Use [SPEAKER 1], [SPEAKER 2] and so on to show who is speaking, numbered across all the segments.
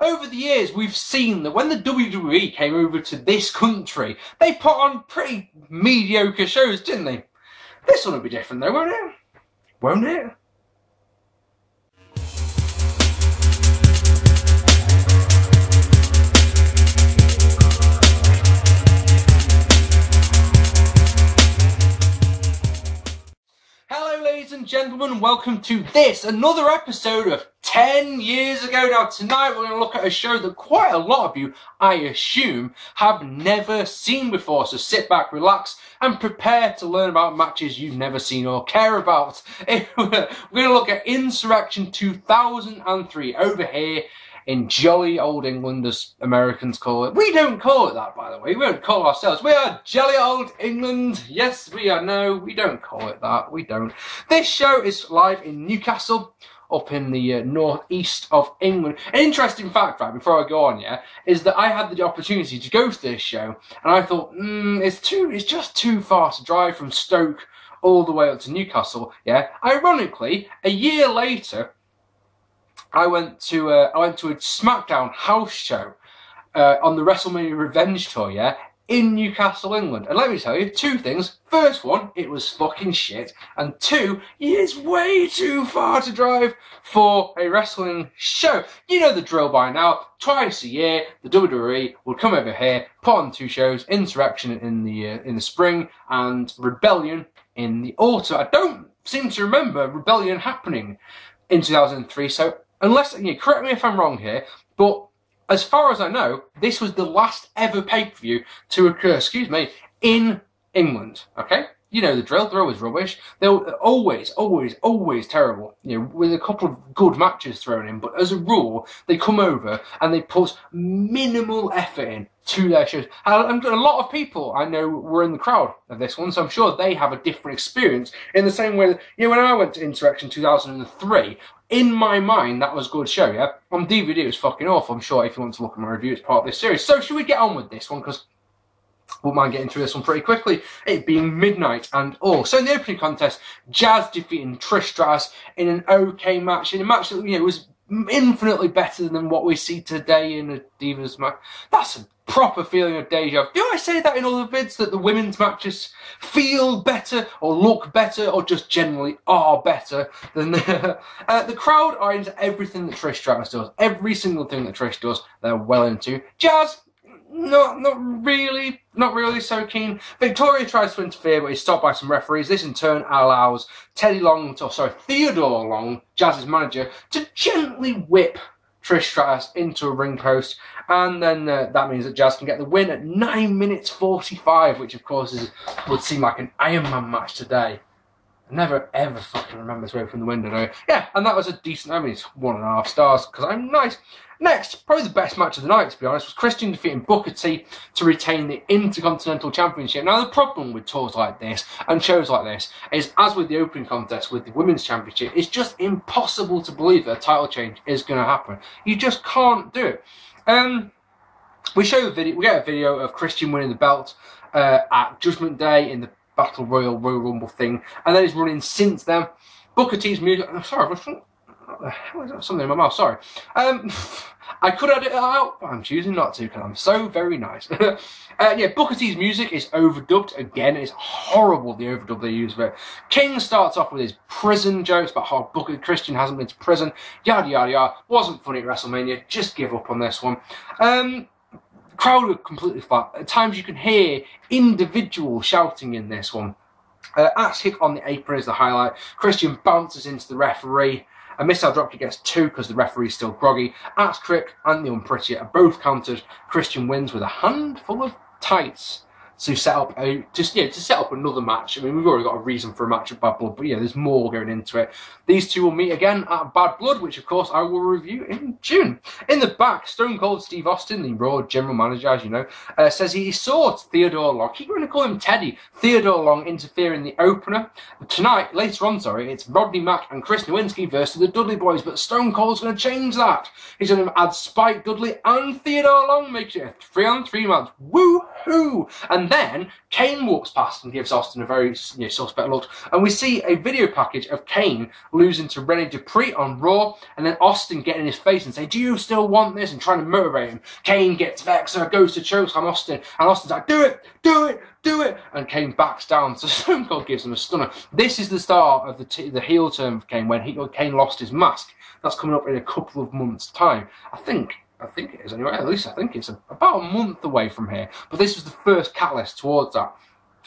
[SPEAKER 1] over the years, we've seen that when the WWE came over to this country, they put on pretty mediocre shows, didn't they? This one will be different though, won't it? Won't it? Hello ladies and gentlemen, welcome to another episode of 10 years ago. Now tonight we're going to look at a show that quite a lot of you, I assume, have never seen before. So sit back, relax and prepare to learn about matches you've never seen or care about. We're going to look at Insurrextion 2003 over here in jolly old England, as Americans call it. We don't call it that, by the way. We don't call ourselves. We are jolly old England. Yes, we are. No, we don't call it that. We don't. This show is live in Newcastle, up in the northeast of England. An interesting fact, right, before I go on, yeah, is that I had the opportunity to go to this show, and I thought, it's just too far to drive from Stoke all the way up to Newcastle, yeah. Ironically, a year later, I went to a SmackDown house show on the WrestleMania Revenge Tour, yeah, in Newcastle, England. And let me tell you, two things. First one, it was fucking shit. And two, it's way too far to drive for a wrestling show. You know the drill by now. Twice a year, the WWE would come over here, put on two shows, Insurrextion in the spring and Rebellion in the autumn. I don't seem to remember Rebellion happening in 2003, so unless, correct me if I'm wrong here, but as far as I know, this was the last ever pay-per-view to occur, in England, okay? You know the drill, they're always rubbish. They're always terrible, with a couple of good matches thrown in, but as a rule, they come over and they put minimal effort in to their shows. And a lot of people I know were in the crowd of this one, so I'm sure they have a different experience in the same way that, when I went to Insurrextion 2003, in my mind, that was a good show, yeah? On DVD, it was fucking awful. I'm sure if you want to look at my review, it's part of this series. So should we get on with this one? Because I won't mind getting through this one pretty quickly. It being midnight and all. So in the opening contest, Jazz defeating Trish Stratus in an okay match. In a match that, was infinitely better than what we see today in a Divas match. That's a proper feeling of deja vu. Do I say that in other vids, that the women's matches feel better or look better or just generally are better than the crowd are into everything that Trish Stratus does. Every single thing that Trish does, they're well into. Jazz, not really so keen. Victoria tries to interfere, but is stopped by some referees. This in turn allows Theodore Long, Jazz's manager, to gently whip Trish Stratus into a ring post, and then that means that Jazz can get the win at 9 minutes 45, which of course would seem like an Iron Man match today. I never ever fucking remember this way from the window, no. Yeah, and that was a decent, it's 1.5 stars, because I'm nice. Next, probably the best match of the night, to be honest, was Christian defeating Booker T to retain the Intercontinental Championship. Now, the problem with tours like this and shows like this is, as with the opening contest with the Women's Championship, it's just impossible to believe that a title change is going to happen. You just can't do it. We get a video of Christian winning the belt at Judgment Day in the Battle Royal Rumble thing, and then he's running since then. Booker T's music, something in my mouth, sorry. I could edit it out, but I'm choosing not to because I'm so very nice. Booker T's music is overdubbed. Again, it's horrible, the overdub they use of it. King starts off with his prison jokes about how Christian hasn't been to prison. Yada, yada, yada. Wasn't funny at WrestleMania. Just give up on this one. The crowd are completely flat. At times you can hear individuals shouting in this one. Axe kick on the apron is the highlight. Christian bounces into the referee. A missile dropkick gets 2 because the referee's still groggy. Axe kick and the Unpretty are both countered. Christian wins with a handful of tights to set up another match. I mean, we've already got a reason for a match at Bad Blood, but there's more going into it. These two will meet again at Bad Blood, which of course I will review in June. In the back, Stone Cold Steve Austin, the Raw general manager, as you know, says he saw Theodore Long, keep going to call him Teddy, Theodore Long interfere in the opener. Tonight, later on, it's Rodney, Mack and Chris Nowinski versus the Dudley Boyz, but Stone Cold's going to change that. He's going to add Spike Dudley and Theodore Long, making it a 3-on-3 match. Woo! who? And then Kane walks past and gives Austin a very suspect look. And we see a video package of Kane losing to Rene Dupree on Raw, and then Austin getting in his face and saying, do you still want this? And trying to motivate him. Kane gets vexed, so goes to chokeslam Austin, and Austin's like, do it, do it, do it. And Kane backs down, so Stone Cold gives him a stunner. This is the start of the heel turn of Kane, when Kane lost his mask. That's coming up in a couple of months' time. I think it is anyway, at least I think it's about a month away from here. But this was the first catalyst towards that.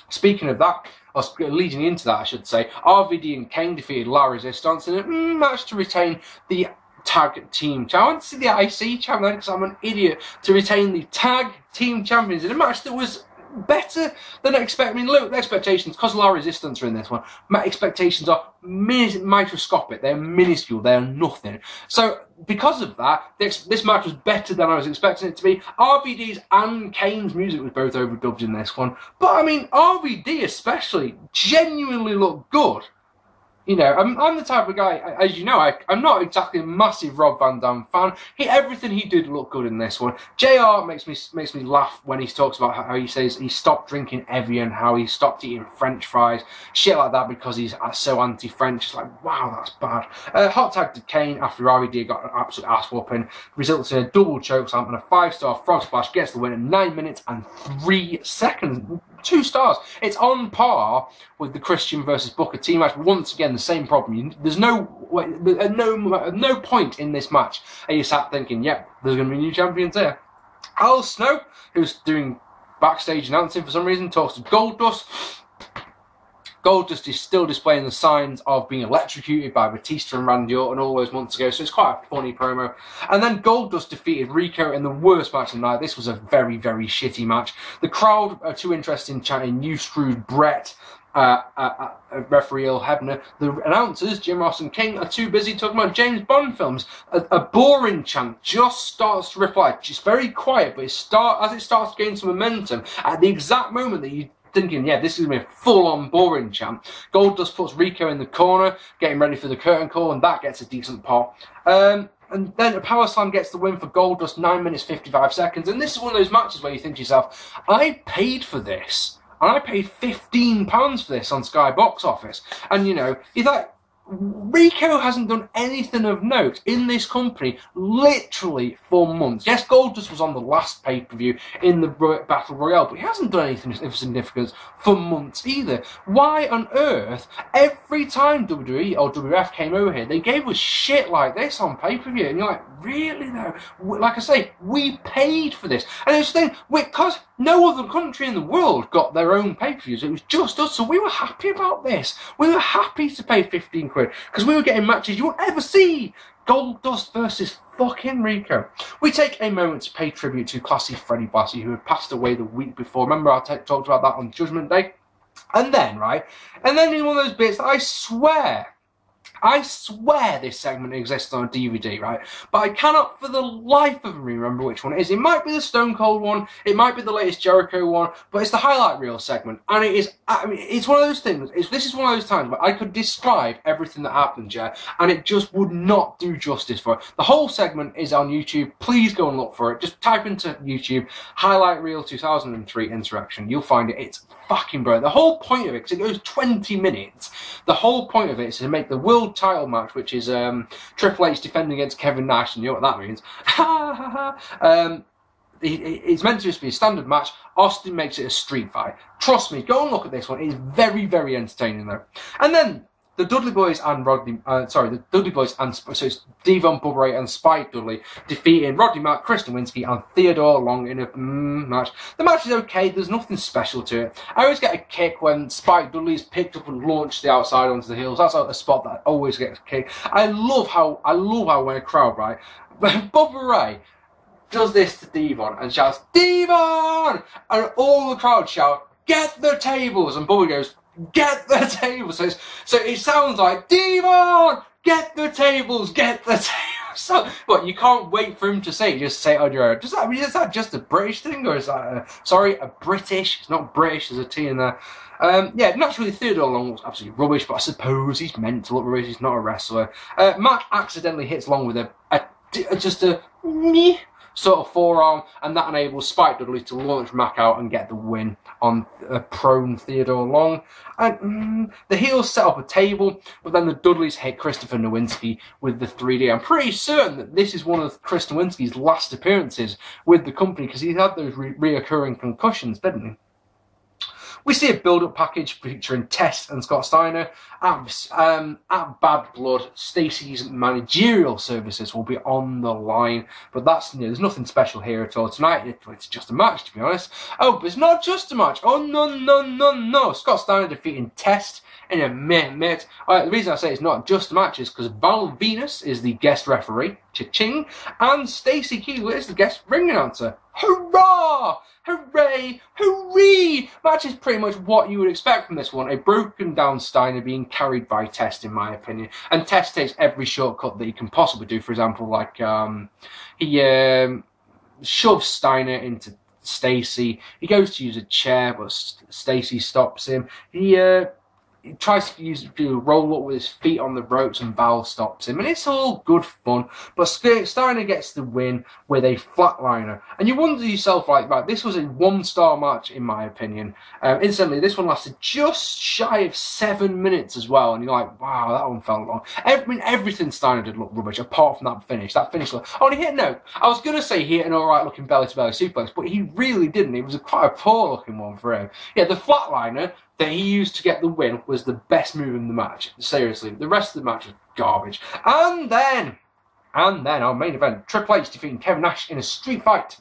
[SPEAKER 1] Speaking of that, or leading into that I should say, RVD and Kane defeated La Resistance in a match to retain the tag team champion. I want to see the IC champion because I'm an idiot, to retain the tag team champions in a match that was better than expected. I mean, look, the expectations, because La Resistance are in this one, my expectations are microscopic. They're minuscule. They're nothing. So because of that, this match was better than I was expecting it to be. RVD's and Kane's music was both overdubbed in this one, but I mean, RVD especially genuinely looked good. You know, I'm the type of guy, as you know, I'm not exactly a massive Rob Van Dam fan. Everything he did looked good in this one. JR makes me laugh when he talks about how he says he stopped drinking Evian, how he stopped eating French fries, shit like that, because he's so anti-French. It's like, wow, that's bad. Hot tag to Kane after RVD got an absolute ass whooping, results in a double chokeslam and a 5-star frog splash, gets the win in 9 minutes and 3 seconds. 2 stars. It's on par with the Christian versus Booker T match. Once again, the same problem. There's no point in this match are you sat thinking, yep, there's going to be new champions here. Al Snow, who's doing backstage announcing for some reason, talks to Goldust. Goldust is still displaying the signs of being electrocuted by Batista and Randy Orton all those months ago, so it's quite a funny promo. And then Goldust defeated Rico in the worst match of the night. This was a very, very shitty match. The crowd are too interested in chanting, "You screwed Brett," referee Earl Hebner. The announcers, Jim Ross and King, are too busy talking about James Bond films. A boring chant just starts to reply. It's very quiet, but as it starts to gain some momentum, at the exact moment that you thinking, yeah, this is going to be a full-on boring chant, Goldust puts Rico in the corner, getting ready for the curtain call, and that gets a decent pop. And then a power slam gets the win for Goldust, 9 minutes 55 seconds. And this is one of those matches where you think to yourself, I paid for this, and I paid £15 for this on Sky Box Office. And you know, you thought, Rico hasn't done anything of note in this company literally for months. Yes, Goldust was on the last pay-per-view in the Battle Royale, but he hasn't done anything of significance for months either. Why on earth, every time WWE or WF came over here, they gave us shit like this on pay-per-view? And you're like, really though? Like I say, we paid for this. And it's the thing, because no other country in the world got their own pay-per-views. It was just us, so we were happy about this. We were happy to pay 15 quid, because we were getting matches you won't ever see. Goldust versus fucking Rico. We take a moment to pay tribute to classy Freddie Blassie, who had passed away the week before. Remember I talked about that on Judgment Day? And then, right, and then in one of those bits that I swear this segment exists on a DVD, right? But I cannot for the life of me remember which one it is. It might be the Stone Cold one, it might be the latest Jericho one, but it's the highlight reel segment. And it is, I mean, it's one of those things, this is one of those times where I could describe everything that happened, yeah, and it just would not do justice for it. The whole segment is on YouTube. Please go and look for it. Just type into YouTube, highlight reel 2003 Insurrextion. You'll find it. It's fucking brilliant. The whole point of it, because it goes 20 minutes, the whole point of it is to make the world title match, which is Triple H defending against Kevin Nash, and you know what that means. It's meant to just be a standard match. Austin makes it a street fight. Trust me, go and look at this one. It is very, very entertaining though. And then the Dudley Boyz and the Dudley Boyz and, so it's Devon, Bubba Ray and Spike Dudley defeating Rodney, Mack, Chris Nowinski and Theodore Long in a match. The match is okay, there's nothing special to it. I always get a kick when Spike Dudley is picked up and launched the outside onto the heels. That's a spot that always gets a kick. I love how when a crowd, right, when Bubba Ray does this to Devon and shouts, "Devon!" and all the crowd shout, "Get the tables!" and Bubba goes, "Get the tables!" So it sounds like, "Devon! Get the tables! Get the tables!" So, what, you can't wait for him to say it, just say it on your own. Is that just a British thing, or is that a British? It's not British, there's a T in there. Yeah, naturally Theodore Long looks absolutely rubbish, but I suppose he's meant to look rubbish, he's not a wrestler. Mack accidentally hits Long with just a meh sort of forearm, and that enables Spike Dudley to launch Mack out and get the win on a prone Theodore long. And the heels set up a table, but then the Dudleys hit Christopher Nowinski with the 3D. I'm pretty certain that this is one of Chris Nowinski's last appearances with the company, because he's had those reoccurring concussions, didn't he? We see a build-up package featuring Tess and Scott Steiner. At Bad Blood, Stacey's managerial services will be on the line, but that's, there's nothing special here at all tonight. It's just a match, to be honest. Oh, but it's not just a match. Oh, no. Scott Steiner defeating Tess in a minute. The reason I say it's not just a match is because Val Venus is the guest referee, cha-ching, and Stacey Keebler is the guest ring announcer. Hurrah! Hooray! Hooray! Match is pretty much what you would expect from this one. A broken down Steiner being carried by Test, in my opinion. And Test takes every shortcut that he can possibly do. For example, like, he shoves Steiner into Stacey. He goes to use a chair, but Stacey stops him. He tries to do a roll up with his feet on the ropes, and Val stops him, and it's all good fun. But Steiner gets the win with a flatliner, and you wonder to yourself, like, right, this was a 1-star match in my opinion. Incidentally, this one lasted just shy of 7 minutes as well, and you're like, wow, that one felt long. Everything Steiner did look rubbish apart from that finish. That finish looked, oh, and he hit I was gonna say he hit an alright looking belly to belly suplex, but he really didn't. It was quite a poor looking one for him. Yeah, the flatliner that he used to get the win was the best move in the match. Seriously, the rest of the match was garbage. And then our main event, Triple H defeating Kevin Nash in a street fight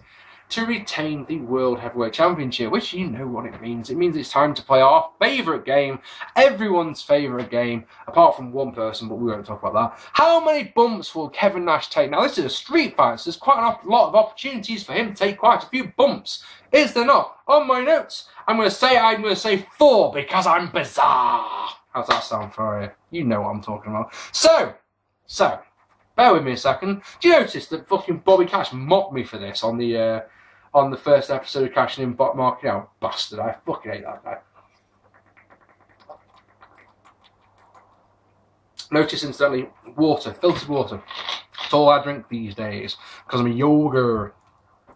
[SPEAKER 1] to retain the World Heavyweight Championship, which you know what it means. It means it's time to play our favourite game, everyone's favourite game, apart from one person, but we won't talk about that. How many bumps will Kevin Nash take? Now, this is a street fight, so there's quite a lot of opportunities for him to take quite a few bumps. Is there not? On my notes, I'm going to say 4 because I'm bizarre. How's that sound for you? You know what I'm talking about. So, bear with me a second. Do you notice that fucking Bobby Cash mocked me for this on the first episode of Cashing In Marking Out? Bastard, I fucking hate that guy. Notice incidentally, water, filtered water. That's all I drink these days because I'm a yoga.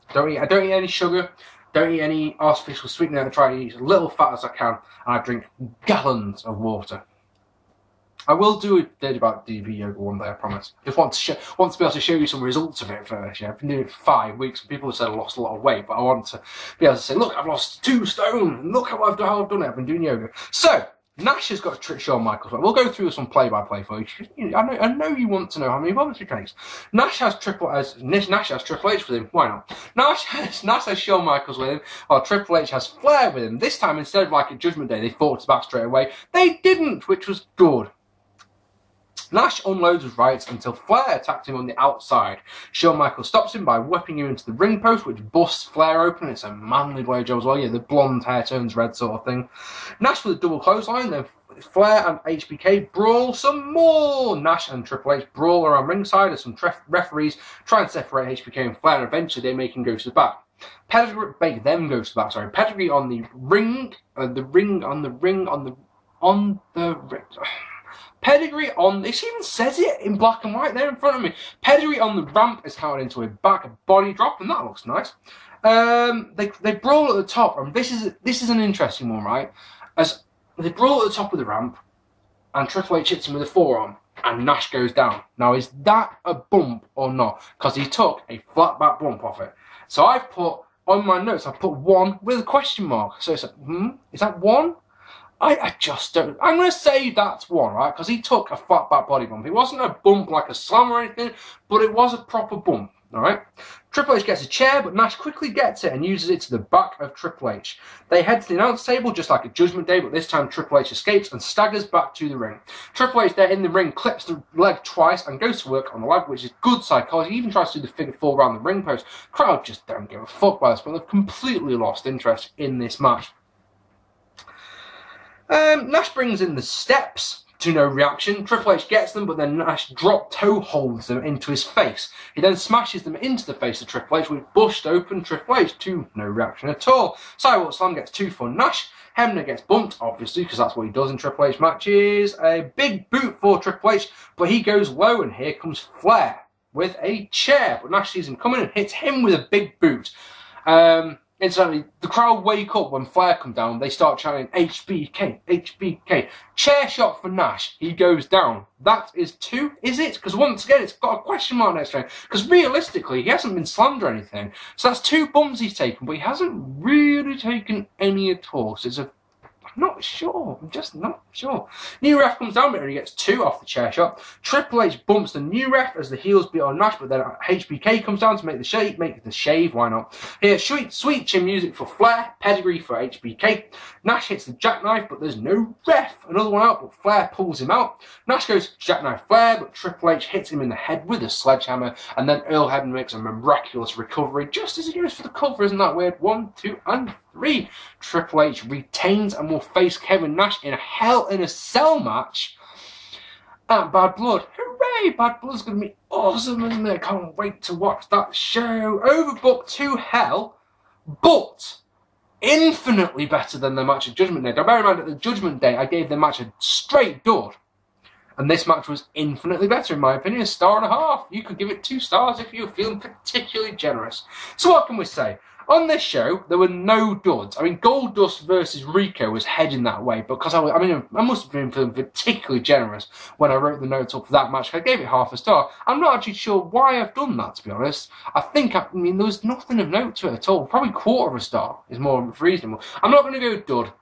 [SPEAKER 1] I don't eat any sugar. Don't eat any artificial sweetener. I try to eat as little fat as I can, and I drink gallons of water. I will do a video about DV yoga one day, I promise. Just want to be able to show you some results of it first. Yeah, I've been doing it for 5 weeks, and people have said I lost a lot of weight, but I want to be able to say, look, I've lost 2 stone, and look how I've done it. I've been doing yoga. So, Nash has got a trick Shawn Michaels. We'll go through some play-by-play for you. I know you want to know how many bumps he takes. Nash has Triple H with him. Why not? Nash has Shawn Michaels with him, while Triple H has Flair with him. This time, instead of like at Judgment Day, they fought back straight away. They didn't, which was good. Nash unloads his rights until Flair attacks him on the outside. Shawn Michaels stops him by whipping him into the ring post, which busts Flair open. It's a manly blowjob as well. Yeah, the blonde hair turns red sort of thing. Nash with a double clothesline, then Flair and HBK brawl some more. Nash and Triple H brawl around ringside as some referees try and separate HBK and Flair, and eventually they make him go to the back. Pedigree on the ring, Pedigree on, it even says it in black and white there in front of me. Pedigree on the ramp is counted into a back body drop, and that looks nice. They brawl at the top, and this is an interesting one, right? As they brawl at the top of the ramp, and Triple H hits him with a forearm, and Nash goes down. Now, is that a bump or not? Because he took a flat back bump off it. So I've put, on my notes, I've put 1 with a question mark. So it's like, is that 1? I just don't. I'm going to say that's 1, right? Because he took a flat back body bump. It wasn't a bump like a slam or anything, but it was a proper bump, all right? Triple H gets a chair, but Nash quickly gets it and uses it to the back of Triple H. They head to the announce table just like at Judgment Day, but this time Triple H escapes and staggers back to the ring. Triple H there in the ring clips the leg twice and goes to work on the leg, which is good psychology. He even tries to do the figure 4 around the ring post. Crowd just don't give a fuck by this point. They've completely lost interest in this match. Nash brings in the steps to no reaction. Triple H gets them, but then Nash drop toe holds them into his face. He then smashes them into the face of Triple H, which bushed open Triple H to no reaction at all. Sidewalk Slam gets 2 for Nash. Hebner gets bumped, obviously, because that's what he does in Triple H matches. A big boot for Triple H, but he goes low, and here comes Flair with a chair, but Nash sees him coming and hits him with a big boot. Instantly, the crowd wake up when Flair comes down. They start chanting, HBK, HBK. Chair shot for Nash. He goes down. That is 2, is it? Because once again, it's got a question mark next to it. Because realistically, he hasn't been slammed or anything. So that's 2 bumps he's taken, but he hasn't really taken any at all. So it's a... I'm not sure. I'm just not sure. New ref comes down, but he gets 2 off the chair shot. Triple H bumps the new ref as the heels beat on Nash, but then HBK comes down to make the shave. Why not? Here, sweet chin music for Flair, pedigree for HBK. Nash hits the jackknife, but there's no ref. Another one out, but Flair pulls him out. Nash goes to jackknife Flair, but Triple H hits him in the head with a sledgehammer, and then Earl Hebden makes a miraculous recovery, just as he goes for the cover. Isn't that weird? 1, 2, and 3. Triple H retains and will face Kevin Nash in a Hell in a Cell match at Bad Blood. Hooray! Bad Blood's going to be awesome, isn't it? Can't wait to watch that show. Overbooked to hell, but infinitely better than the match at Judgment Day. Now bear in mind, at the Judgment Day, I gave the match a straight dud. And this match was infinitely better, in my opinion. 1.5 stars. You could give it 2 stars if you're feeling particularly generous. So what can we say? On this show, there were no duds. I mean, Goldust Vs Rico was heading that way, because I must have been feeling particularly generous when I wrote the notes up for that match. I gave it 0.5 star. I'm not actually sure why I've done that, to be honest. I mean, there was nothing of note to it at all. Probably 1/4 star is more reasonable. I'm not going to go dud.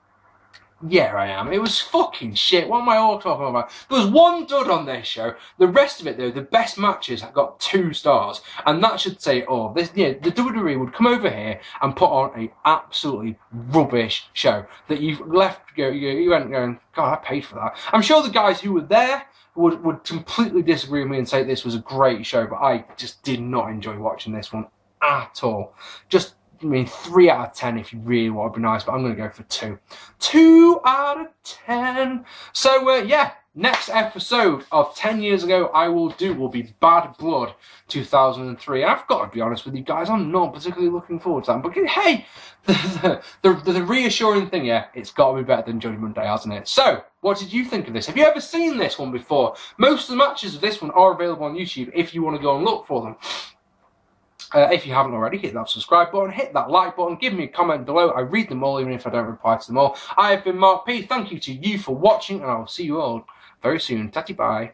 [SPEAKER 1] Yeah, I am. It was fucking shit. What am I all talking about? There was 1 dud on this show. The rest of it, though, the best matches got 2 stars. And that should say, oh, this, yeah, the WWE would come over here and put on a absolutely rubbish show that you've left, you went going, God, I paid for that. I'm sure the guys who were there would completely disagree with me and say this was a great show, but I just did not enjoy watching this one at all. Just, I mean, 3 out of 10 if you really want to be nice, but I'm going to go for 2. 2 out of 10. So, yeah, next episode of 10 years ago will be Bad Blood 2003. And I've got to be honest with you guys, I'm not particularly looking forward to that. But hey, the reassuring thing, yeah, it's got to be better than Judgment Day, hasn't it? So, what did you think of this? Have you ever seen this one before? Most of the matches of this one are available on YouTube if you want to go and look for them. If you haven't already, hit that subscribe button, hit that like button, give me a comment below. I read them all, even if I don't reply to them all. I have been Mark P. Thank you to you for watching, and I will see you all very soon. Tatty bye.